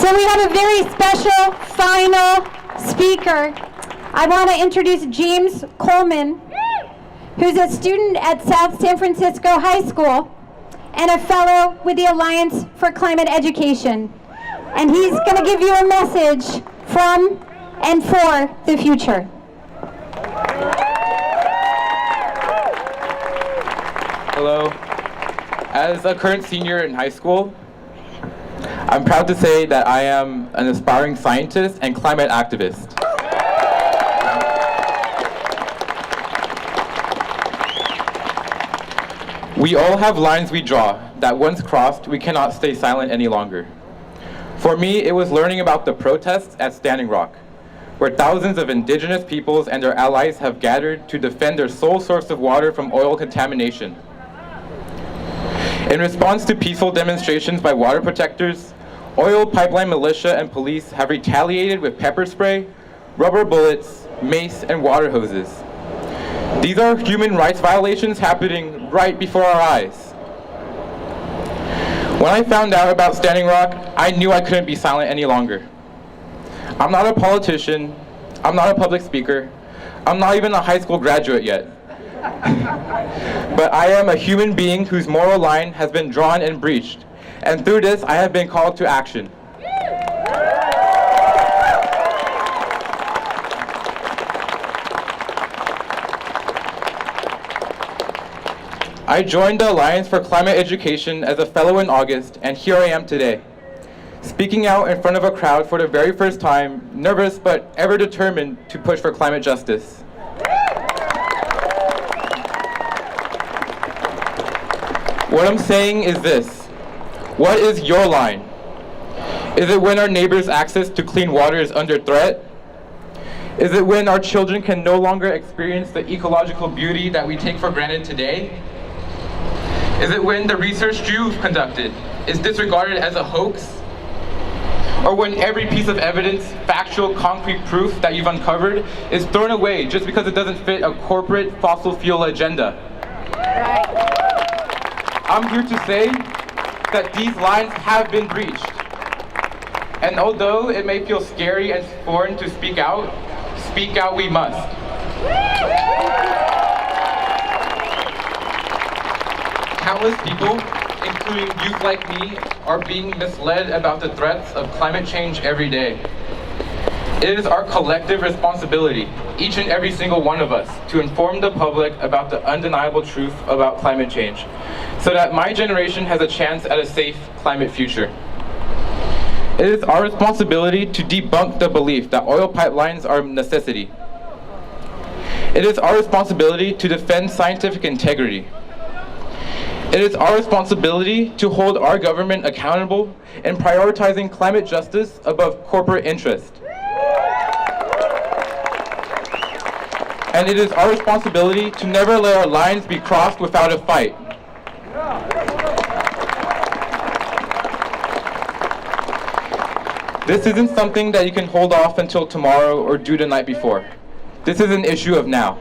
So we have a very special final speaker. I want to introduce James Coleman, who's a student at South San Francisco High School and a fellow with the Alliance for Climate Education. And he's going to give you a message from and for the future. Hello. As a current senior in high school, I'm proud to say that I am an aspiring scientist and climate activist. We all have lines we draw that once crossed, we cannot stay silent any longer. For me, it was learning about the protests at Standing Rock, where thousands of indigenous peoples and their allies have gathered to defend their sole source of water from oil contamination. In response to peaceful demonstrations by water protectors, oil pipeline militia and police have retaliated with pepper spray, rubber bullets, mace, and water hoses. These are human rights violations happening right before our eyes. When I found out about Standing Rock, I knew I couldn't be silent any longer. I'm not a politician, I'm not a public speaker, I'm not even a high school graduate yet. But I am a human being whose moral line has been drawn and breached, and through this I have been called to action. I joined the Alliance for Climate Education as a fellow in August, and here I am today, speaking out in front of a crowd for the very first time, nervous but ever determined to push for climate justice. What I'm saying is this: what is your line? Is it when our neighbors' access to clean water is under threat? Is it when our children can no longer experience the ecological beauty that we take for granted today? Is it when the research you've conducted is disregarded as a hoax? Or when every piece of evidence, factual, concrete proof that you've uncovered is thrown away just because it doesn't fit a corporate fossil fuel agenda? I'm here to say that these lines have been breached. And although it may feel scary and foreign to speak out we must. Countless people, including youth like me, are being misled about the threats of climate change every day. It is our collective responsibility, each and every single one of us, to inform the public about the undeniable truth about climate change, so that my generation has a chance at a safe climate future. It is our responsibility to debunk the belief that oil pipelines are a necessity. It is our responsibility to defend scientific integrity. It is our responsibility to hold our government accountable in prioritizing climate justice above corporate interest. And it is our responsibility to never let our lines be crossed without a fight. This isn't something that you can hold off until tomorrow or do the night before. This is an issue of now.